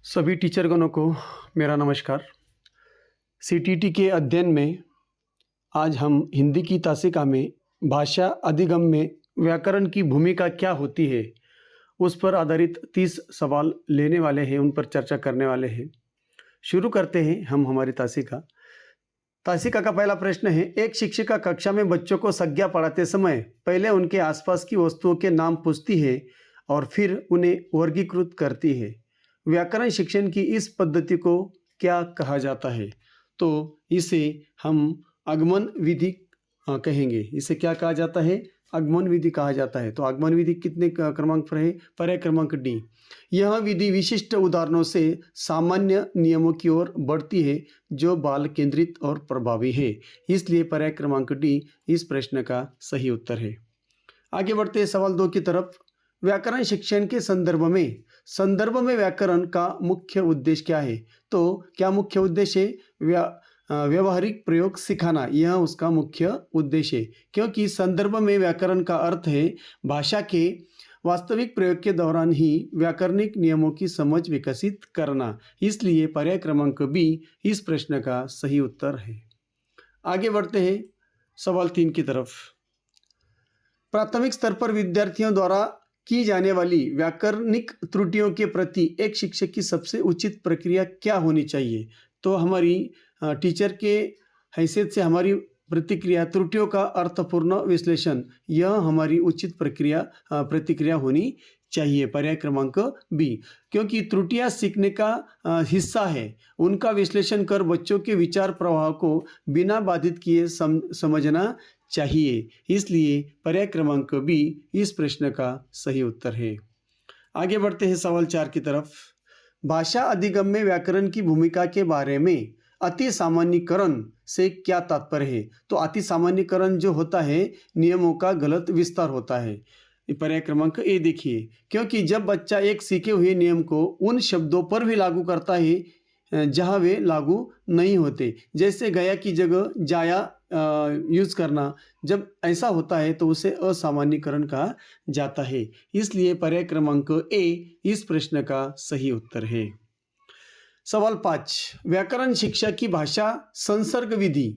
सभी टीचरगणों को मेरा नमस्कार। सीटीटी के अध्ययन में आज हम हिंदी की तासिका में भाषा अधिगम में व्याकरण की भूमिका क्या होती है उस पर आधारित 30 सवाल लेने वाले हैं, उन पर चर्चा करने वाले हैं। शुरू करते हैं हम हमारी तासिका। तासिका का पहला प्रश्न है, एक शिक्षिका कक्षा में बच्चों को संज्ञा पढ़ाते समय पहले उनके आसपास की वस्तुओं के नाम पूछती है और फिर उन्हें वर्गीकृत करती है। व्याकरण शिक्षण की इस पद्धति को क्या कहा जाता है? तो इसे हम आगमन विधि कहेंगे। इसे क्या कहा जाता है? आगमन विधि कहा जाता है। तो आगमन विधि कितने क्रमांक पर है? पर्याय क्रमांक डी। यह विधि विशिष्ट उदाहरणों से सामान्य नियमों की ओर बढ़ती है जो बाल केंद्रित और प्रभावी है, इसलिए पर्याय क्रमांक डी इस प्रश्न का सही उत्तर है। आगे बढ़ते हैं सवाल 2 की तरफ। व्याकरण शिक्षण के संदर्भ में व्याकरण का मुख्य उद्देश्य क्या है? तो क्या मुख्य उद्देश्य है? व्यवहारिक प्रयोग सिखाना, यह उसका मुख्य उद्देश्य है, क्योंकि संदर्भ में व्याकरण का अर्थ है भाषा के वास्तविक प्रयोग के दौरान ही व्याकरणिक नियमों की समझ विकसित करना, इसलिए पर्याय क्रमांक बी इस प्रश्न का सही उत्तर है। आगे बढ़ते हैं सवाल 3 की तरफ। प्राथमिक स्तर पर विद्यार्थियों द्वारा की जाने वाली व्याकरणिक त्रुटियों के प्रति एक शिक्षक की सबसे उचित प्रक्रिया क्या होनी चाहिए? तो हमारी टीचर के हैसियत से हमारी प्रतिक्रिया त्रुटियों का अर्थपूर्ण विश्लेषण, यह हमारी उचित प्रतिक्रिया होनी चाहिए। पर्याय क्रमांक बी, क्योंकि त्रुटियां सीखने का हिस्सा है। उनका विश्लेषण कर बच्चों के विचार प्रवाह को बिना बाधित किए समझना चाहिए, इसलिए पर्याय क्रमांक बी इस प्रश्न का सही उत्तर है। आगे बढ़ते हैं सवाल 4 की तरफ। भाषा अधिगम में व्याकरण की भूमिका के बारे में अति सामान्यीकरण से क्या तात्पर्य है? तो अति सामान्यीकरण जो होता है नियमों का गलत विस्तार होता है। पर्याय क्रमांक ए देखिए, क्योंकि जब बच्चा एक सीखे हुए नियम को उन शब्दों पर भी लागू करता है जहाँ वे लागू नहीं होते, जैसे गया की जगह जाया यूज करना, जब ऐसा होता है तो उसे असामान्यीकरण कहा जाता है, इसलिए पर्याय क्रमांक ए इस प्रश्न का सही उत्तर है। सवाल 5, व्याकरण शिक्षा की भाषा संसर्ग विधि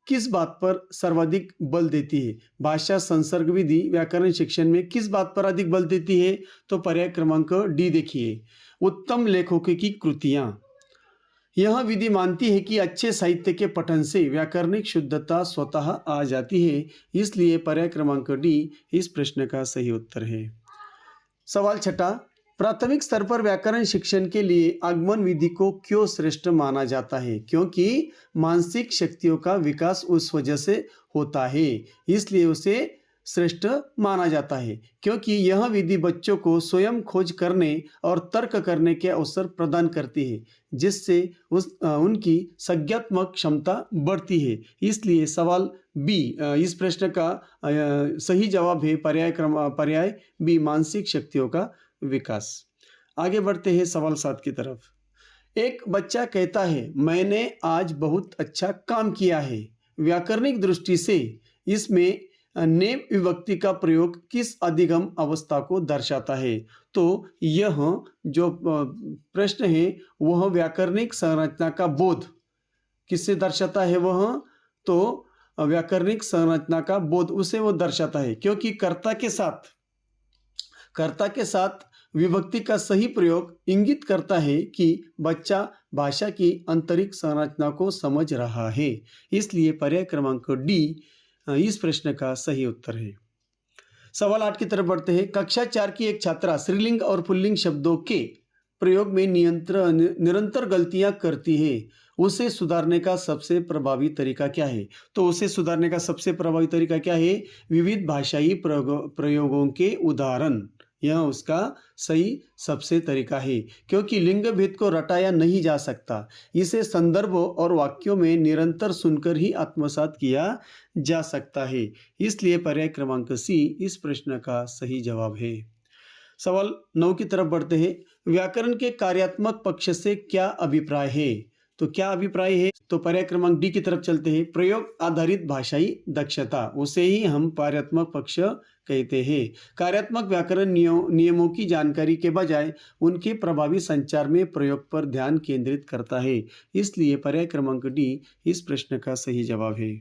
किस बात पर सर्वाधिक बल देती है? भाषा संसर्ग विधि व्याकरण शिक्षण में किस बात पर अधिक बल देती है? तो पर्याय क्रमांक डी देखिए, उत्तम लेखकों की कृतियां। यह विधि मानती है कि अच्छे साहित्य के पठन से व्याकरणिक शुद्धता स्वतः आ जाती है, इसलिए पर्याय क्रमांक डी इस प्रश्न का सही उत्तर है। सवाल 6, प्राथमिक स्तर पर व्याकरण शिक्षण के लिए आगमन विधि को क्यों श्रेष्ठ माना जाता है? क्योंकि मानसिक शक्तियों का विकास उस वजह से होता है, इसलिए उसे श्रेष्ठ माना जाता है, क्योंकि यह विधि बच्चों को स्वयं खोज करने और तर्क करने के अवसर प्रदान करती है, जिससे उनकी संज्ञात्मक क्षमता बढ़ती है, इसलिए सवाल बी इस प्रश्न का सही जवाब है पर्याय बी, मानसिक शक्तियों का विकास। आगे बढ़ते हैं सवाल 7 की तरफ। एक बच्चा कहता है, मैंने आज बहुत अच्छा काम किया है। व्याकरणिक दृष्टि से इसमें नेम विभक्ति का प्रयोग किस अधिगम अवस्था को दर्शाता है? तो यह जो प्रश्न है वह व्याकरणिक संरचना का बोध किससे दर्शाता है? वह तो व्याकरणिक संरचना का बोध उसे वो दर्शाता है, क्योंकि कर्ता के साथ विभक्ति का सही प्रयोग इंगित करता है कि बच्चा भाषा की आंतरिक संरचना को समझ रहा है, इसलिए पर्याय क्रमांक डी इस प्रश्न का सही उत्तर है। सवाल 8 की तरफ बढ़ते हैं। कक्षा 4 की एक छात्रा स्त्रीलिंग और पुल्लिंग शब्दों के प्रयोग में निरंतर गलतियां करती है, उसे सुधारने का सबसे प्रभावी तरीका क्या है? तो उसे सुधारने का सबसे प्रभावी तरीका क्या है? विविध भाषाई प्रयोगों के उदाहरण, यह उसका सही सबसे तरीका है, क्योंकि लिंग भेद को रटाया नहीं जा सकता, इसे संदर्भों और वाक्यों में निरंतर सुनकर ही आत्मसात किया जा सकता है, इसलिए पर्याय क्रमांक सी इस प्रश्न का सही जवाब है। सवाल 9 की तरफ बढ़ते हैं। व्याकरण के कार्यात्मक पक्ष से क्या अभिप्राय है? तो क्या अभिप्राय है? तो पर्याय क्रमांक डी की तरफ चलते हैं। प्रयोग आधारित भाषाई दक्षता, उसे ही हम कार्यात्मक पक्ष कहते हैं। कार्यात्मक व्याकरण नियमों की जानकारी के बजाय उनके प्रभावी संचार में प्रयोग पर ध्यान केंद्रित करता है। इसलिए पर्याय क्रमांक डी इस प्रश्न का सही जवाब है।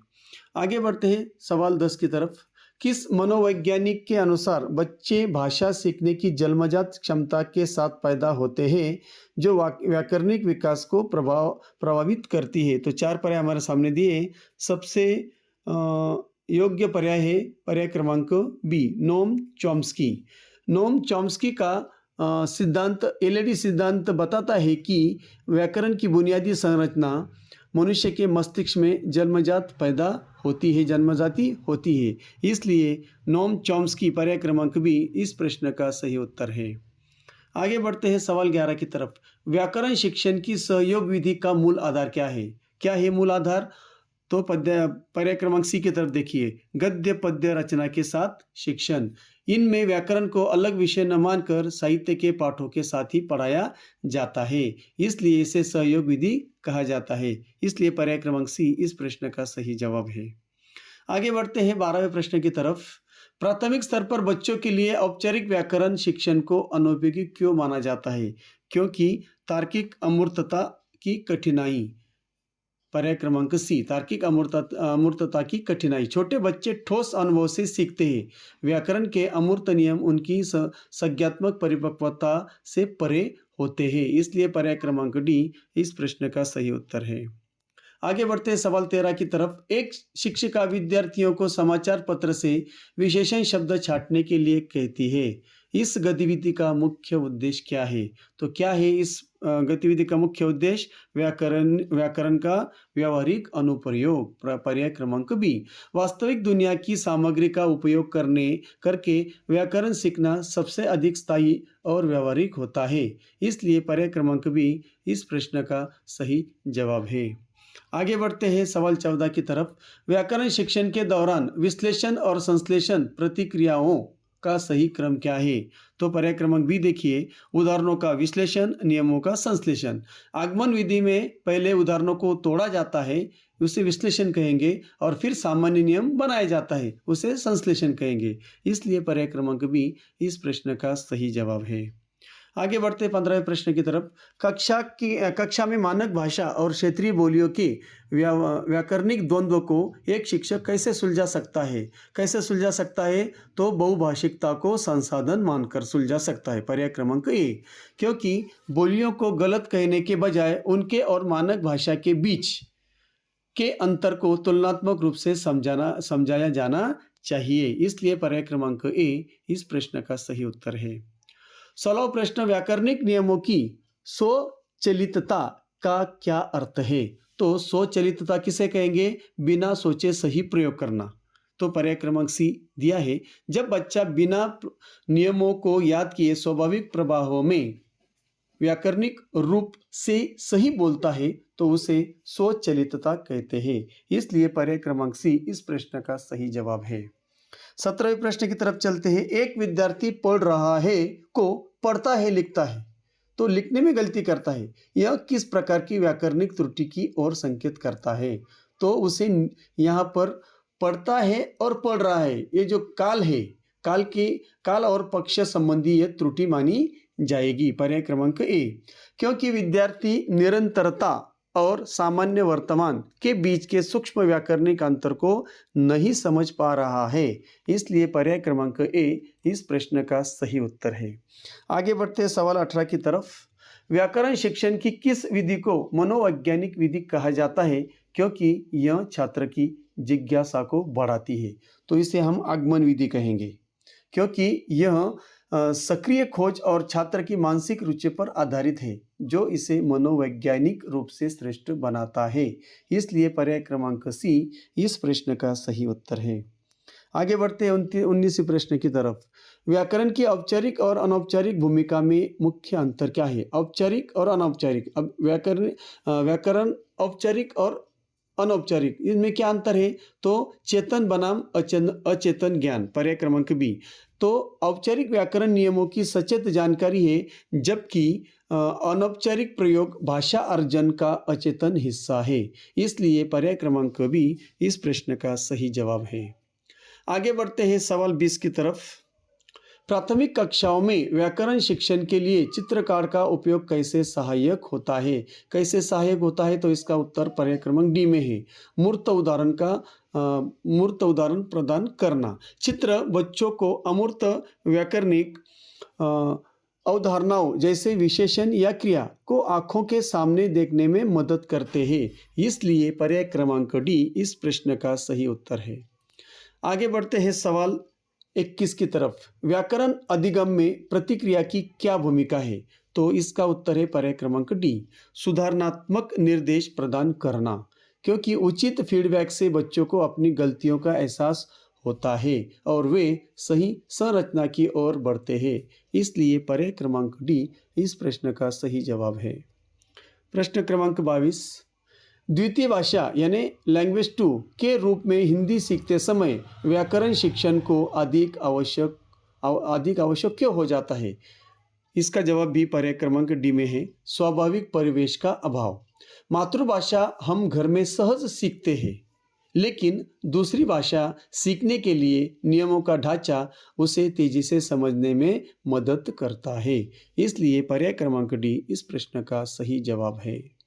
आगे बढ़ते हैं सवाल 10 की तरफ। किस मनोवैज्ञानिक के अनुसार बच्चे भाषा सीखने की जन्मजात क्षमता के साथ पैदा होते हैं जो व्याकरणिक विकास को प्रभावित करती है? तो 4 पर्याय हमारे सामने दिए। सबसे योग्य पर्याय है पर्याय क्रमांक B, Noam Chomsky. Noam Chomsky का सिद्धांत एलईडी सिद्धांत बताता है कि व्याकरण की बुनियादी संरचना मनुष्य के मस्तिष्क में जन्मजात पैदा होती है, जन्मजाती होती है। इसलिए नोम चॉम्स्की पर्याय क्रमांक बी इस प्रश्न का सही उत्तर है। आगे बढ़ते हैं सवाल 11 की तरफ। व्याकरण शिक्षण की सहयोग विधि का मूल आधार क्या है? क्या है मूल आधार? तो पर्याय क्रमांक सी की तरफ देखिए, गद्य पद्य रचना के साथ शिक्षण। इनमें व्याकरण को अलग विषय न मानकर साहित्य के पाठों के साथ ही पढ़ाया जाता है, इसलिए इसे सहयोग विधि कहा जाता है। इसलिए पर्याय क्रमांक सी इस प्रश्न का सही जवाब है। आगे बढ़ते हैं 12वें प्रश्न की तरफ। प्राथमिक स्तर पर बच्चों के लिए औपचारिक व्याकरण शिक्षण को अनुपयोगी क्यों माना जाता है? क्योंकि तार्किक अमूर्तता की कठिनाई। पर्याय क्रमांक सी, तार्किक अमूर्तता की कठिनाई। छोटे बच्चे ठोस अनुभव से सीखते हैं। व्याकरण के अमूर्त नियम उनकी संज्ञात्मक परिपक्वता से परे होते हैं, इसलिए पर्याय क्रमांक डी इस प्रश्न का सही उत्तर है। आगे बढ़ते हैं सवाल 13 की तरफ। एक शिक्षिका विद्यार्थियों को समाचार पत्र से विशेषण शब्द छांटने के लिए कहती है। इस गतिविधि का मुख्य उद्देश्य क्या है? तो क्या है इस गतिविधि का मुख्य उद्देश्य? व्याकरण का व्यावहारिक अनुप्रयोग। पर्याय क्रमांक बी। वास्तविक दुनिया की सामग्री का उपयोग करके व्याकरण सीखना सबसे अधिक स्थायी और व्यावहारिक होता है, इसलिए पर्याय क्रमांक बी इस प्रश्न का सही जवाब है। आगे बढ़ते हैं सवाल 14 की तरफ। व्याकरण शिक्षण के दौरान विश्लेषण और संश्लेषण प्रतिक्रियाओं का सही क्रम क्या है? तो पर्याय क्रमांक बी देखिए, उदाहरणों का विश्लेषण, नियमों का संश्लेषण। आगमन विधि में पहले उदाहरणों को तोड़ा जाता है, उसे विश्लेषण कहेंगे, और फिर सामान्य नियम बनाया जाता है, उसे संश्लेषण कहेंगे। इसलिए पर्याय क्रमांक बी इस प्रश्न का सही जवाब है। आगे बढ़ते 15वें प्रश्न की तरफ। कक्षा में मानक भाषा और क्षेत्रीय बोलियों के व्याकरणिक द्वंद्व को एक शिक्षक कैसे सुलझा सकता है? कैसे सुलझा सकता है? तो बहुभाषिकता को संसाधन मानकर सुलझा सकता है। पर्याय क्रमांक ए, क्योंकि बोलियों को गलत कहने के बजाय उनके और मानक भाषा के बीच के अंतर को तुलनात्मक रूप से समझाया जाना चाहिए, इसलिए पर्याय क्रमांक ए इस प्रश्न का सही उत्तर है। 16वां प्रश्न। व्याकरणिक नियमों की स्वचलितता का क्या अर्थ है? तो स्वचलितता किसे कहेंगे? बिना सोचे सही प्रयोग करना। तो पर्याय क्रमांक सी दिया है, जब बच्चा बिना नियमों को याद किए स्वाभाविक प्रवाहों में व्याकरणिक रूप से सही बोलता है तो उसे स्वचलितता कहते हैं, इसलिए पर्याय क्रमांक सी इस प्रश्न का सही जवाब है। 17वें प्रश्न की तरफ चलते हैं। एक विद्यार्थी पढ़ रहा है को पढ़ता है लिखता है, तो लिखने में गलती करता है, यह किस प्रकार की व्याकरणिक त्रुटि की ओर संकेत करता है? तो उसे यहाँ पर पढ़ता है और पढ़ रहा है, ये जो काल है, काल और पक्ष संबंधी यह त्रुटि मानी जाएगी। पर्याय क्रमांक ए, क्योंकि विद्यार्थी निरंतरता और सामान्य वर्तमान के बीच के सूक्ष्म व्याकरणिक अंतर को नहीं समझ पा रहा है, इसलिए पर्याय क्रमांक ए इस प्रश्न का सही उत्तर है। आगे बढ़ते हैं सवाल 18 की तरफ। व्याकरण शिक्षण की किस विधि को मनोवैज्ञानिक विधि कहा जाता है? क्योंकि यह छात्र की जिज्ञासा को बढ़ाती है, तो इसे हम आगमन विधि कहेंगे, क्योंकि यह सक्रिय खोज और छात्र की मानसिक रुचि पर आधारित है, जो इसे मनोवैज्ञानिक रूप से श्रेष्ठ बनाता है, इसलिए पर्याय क्रमांक सी इस प्रश्न का सही उत्तर है। आगे बढ़ते हैं 19वें प्रश्न की तरफ। व्याकरण की औपचारिक और अनौपचारिक भूमिका में मुख्य अंतर क्या है? औपचारिक और अनौपचारिक। अब व्याकरण औपचारिक और अनौपचारिक, इनमें क्या अंतर है? तो चेतन बनाम अचेतन ज्ञान। पर्याय क्रमांक बी। तो औपचारिक व्याकरण नियमों की सचेत जानकारी है, जबकि अनौपचारिक प्रयोग भाषा अर्जन का अचेतन हिस्सा है, इसलिए पर्याय क्रमांक बी इस प्रश्न का सही जवाब है। आगे बढ़ते हैं सवाल 20 की तरफ। प्राथमिक कक्षाओं में व्याकरण शिक्षण के लिए चित्रकार का उपयोग कैसे सहायक होता है? कैसे सहायक होता है? तो इसका उत्तर पर्याय क्रमांक डी में है। मूर्त उदाहरण प्रदान करना। चित्र बच्चों को अमूर्त व्याकरणिक अवधारणाओं जैसे विशेषण या क्रिया को आंखों के सामने देखने में मदद करते हैं। इसलिए पर्याय क्रमांक डी इस प्रश्न का सही उत्तर है। आगे बढ़ते हैं सवाल 21 की तरफ। व्याकरण अधिगम में प्रतिक्रिया की क्या भूमिका है? तो इसका उत्तर है पर्याय क्रमांक डी, सुधारणात्मक निर्देश प्रदान करना, क्योंकि उचित फीडबैक से बच्चों को अपनी गलतियों का एहसास होता है और वे सही संरचना की ओर बढ़ते हैं। इसलिए पर्याय क्रमांक डी इस प्रश्न का सही जवाब है। प्रश्न क्रमांक 22। द्वितीय भाषा यानी लैंग्वेज 2 के रूप में हिंदी सीखते समय व्याकरण शिक्षण को अधिक आवश्यक क्यों हो जाता है? इसका जवाब भी पर्याय क्रमांक डी में है, स्वाभाविक परिवेश का अभाव। मातृभाषा हम घर में सहज सीखते हैं, लेकिन दूसरी भाषा सीखने के लिए नियमों का ढांचा उसे तेजी से समझने में मदद करता है। इसलिए पर्याय क्रमांक डी इस प्रश्न का सही जवाब है।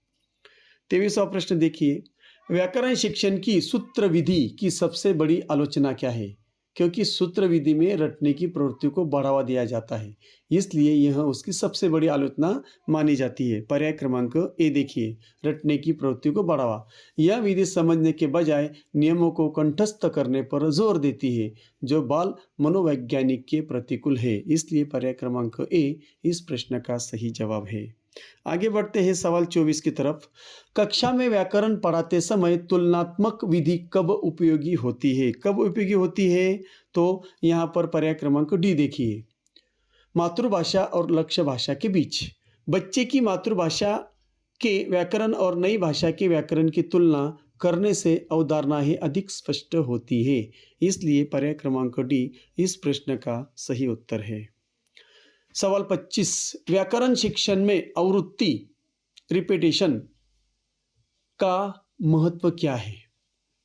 23वां प्रश्न देखिए। व्याकरण शिक्षण की सूत्र विधि की सबसे बड़ी आलोचना क्या है? क्योंकि सूत्र विधि में रटने की प्रवृत्ति को बढ़ावा दिया जाता है, इसलिए यह उसकी सबसे बड़ी आलोचना मानी जाती है। पर्याय क्रमांक ए देखिए, रटने की प्रवृत्ति को बढ़ावा। यह विधि समझने के बजाय नियमों को कंठस्थ करने पर जोर देती है, जो बाल मनोवैज्ञानिक के प्रतिकूल है। इसलिए पर्याय क्रमांक ए इस प्रश्न का सही जवाब है। आगे बढ़ते हैं सवाल 24 की तरफ। कक्षा में व्याकरण पढ़ाते समय तुलनात्मक विधि कब उपयोगी होती है? कब उपयोगी होती है? तो यहाँ पर पर्याय क्रमांक डी देखिए, मातृभाषा और लक्ष्य भाषा के बीच। बच्चे की मातृभाषा के व्याकरण और नई भाषा के व्याकरण की तुलना करने से अवधारणाएं अधिक स्पष्ट होती है। इसलिए पर्याय क्रमांक डी इस प्रश्न का सही उत्तर है। सवाल 25। व्याकरण शिक्षण में आवृत्ति रिपीटेशन का महत्व क्या है?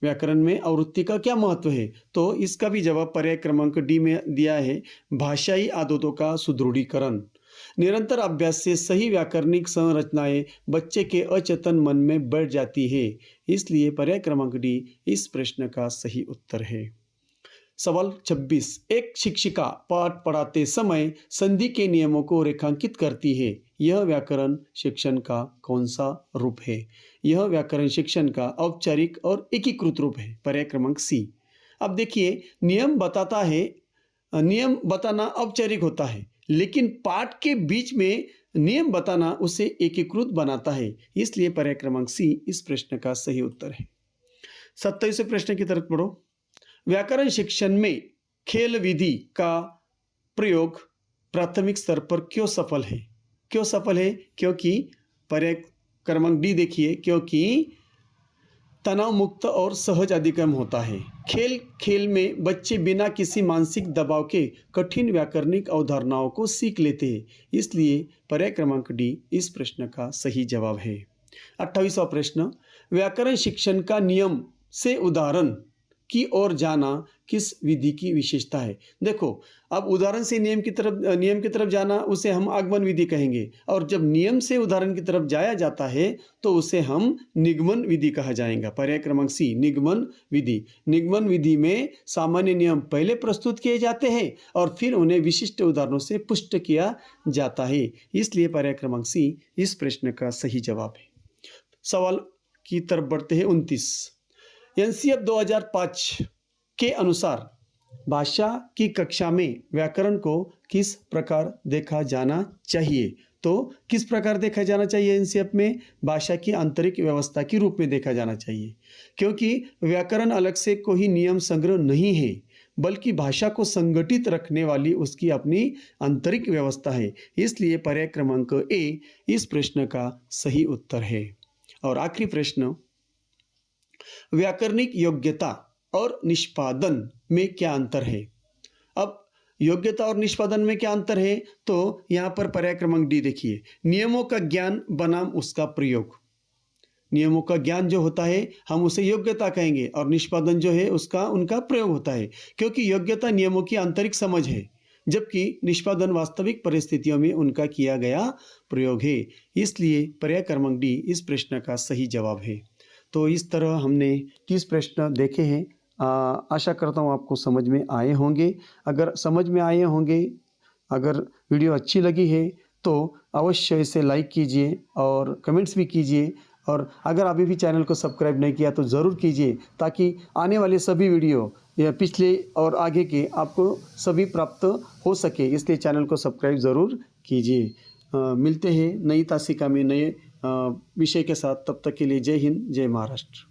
व्याकरण में आवृत्ति का क्या महत्व है? तो इसका भी जवाब पर्याय क्रमांक डी में दिया है, भाषाई आदतों का सुदृढ़ीकरण। निरंतर अभ्यास से सही व्याकरणिक संरचनाएं बच्चे के अचेतन मन में बैठ जाती है। इसलिए पर्याय क्रमांक डी इस प्रश्न का सही उत्तर है। सवाल 26। एक शिक्षिका पाठ पढ़ाते समय संधि के नियमों को रेखांकित करती है। यह व्याकरण शिक्षण का कौन सा रूप है? यह व्याकरण शिक्षण का औपचारिक और एकीकृत रूप है। पर्याय क्रमांक सी। अब देखिए, नियम बताना औपचारिक होता है, लेकिन पाठ के बीच में नियम बताना उसे एकीकृत बनाता है। इसलिए पर्याय क्रमांक सी इस प्रश्न का सही उत्तर है। 27वें प्रश्न की तरफ पढ़ो। व्याकरण शिक्षण में खेल विधि का प्रयोग प्राथमिक स्तर पर क्यों सफल है? क्यों सफल है? क्योंकि पर्याय क्रमांक डी देखिए, क्योंकि तनाव मुक्त और सहज अधिगम होता है। खेल में बच्चे बिना किसी मानसिक दबाव के कठिन व्याकरणिक अवधारणाओं को सीख लेते हैं। इसलिए पर्याय क्रमांक डी इस प्रश्न का सही जवाब है। 28वां प्रश्न। व्याकरण शिक्षण का नियम से उदाहरण की ओर जाना किस विधि की विशेषता है? देखो, अब उदाहरण से नियम की तरफ जाना उसे हम आगमन विधि कहेंगे, और जब नियम से उदाहरण की तरफ जाया जाता है तो उसे हम निगमन विधि कहा जाएगा। पर्याय क्रमांक सी, निगमन विधि। निगमन विधि में सामान्य नियम पहले प्रस्तुत किए जाते हैं और फिर उन्हें विशिष्ट उदाहरणों से पुष्ट किया जाता है। इसलिए पर्याय क्रमांक सी इस प्रश्न का सही जवाब है। सवाल की तरफ बढ़ते हैं 29। एनसीएफ 2005 के अनुसार भाषा की कक्षा में व्याकरण को किस प्रकार देखा जाना चाहिए? तो किस प्रकार देखा जाना चाहिए? एनसीएफ में भाषा की आंतरिक व्यवस्था के रूप में देखा जाना चाहिए, क्योंकि व्याकरण अलग से कोई नियम संग्रह नहीं है, बल्कि भाषा को संगठित रखने वाली उसकी अपनी आंतरिक व्यवस्था है। इसलिए पर्याय क्रमांक ए इस प्रश्न का सही उत्तर है। और आखिरी प्रश्न, व्याकरणिक योग्यता और निष्पादन में क्या अंतर है? अब योग्यता और निष्पादन में क्या अंतर है? तो यहाँ पर पर्याय क्रमांक डी देखिए, नियमों का ज्ञान बनाम उसका प्रयोग। नियमों का ज्ञान जो होता है हम उसे योग्यता कहेंगे, और निष्पादन जो है उसका उनका प्रयोग होता है, क्योंकि योग्यता नियमों की आंतरिक समझ है, जबकि निष्पादन वास्तविक परिस्थितियों में उनका किया गया प्रयोग है। इसलिए पर्याय क्रमांक डी इस प्रश्न का सही जवाब है। तो इस तरह हमने 30 प्रश्न देखे हैं। आशा करता हूँ आपको समझ में आए होंगे। अगर समझ में आए होंगे, अगर वीडियो अच्छी लगी है तो अवश्य इसे लाइक कीजिए और कमेंट्स भी कीजिए, और अगर अभी भी चैनल को सब्सक्राइब नहीं किया तो ज़रूर कीजिए, ताकि आने वाले सभी वीडियो या पिछले और आगे के आपको सभी प्राप्त हो सके। इसलिए चैनल को सब्सक्राइब ज़रूर कीजिए। मिलते हैं नई तासिका में नए विषय के साथ। तब तक के लिए जय हिंद, जय महाराष्ट्र।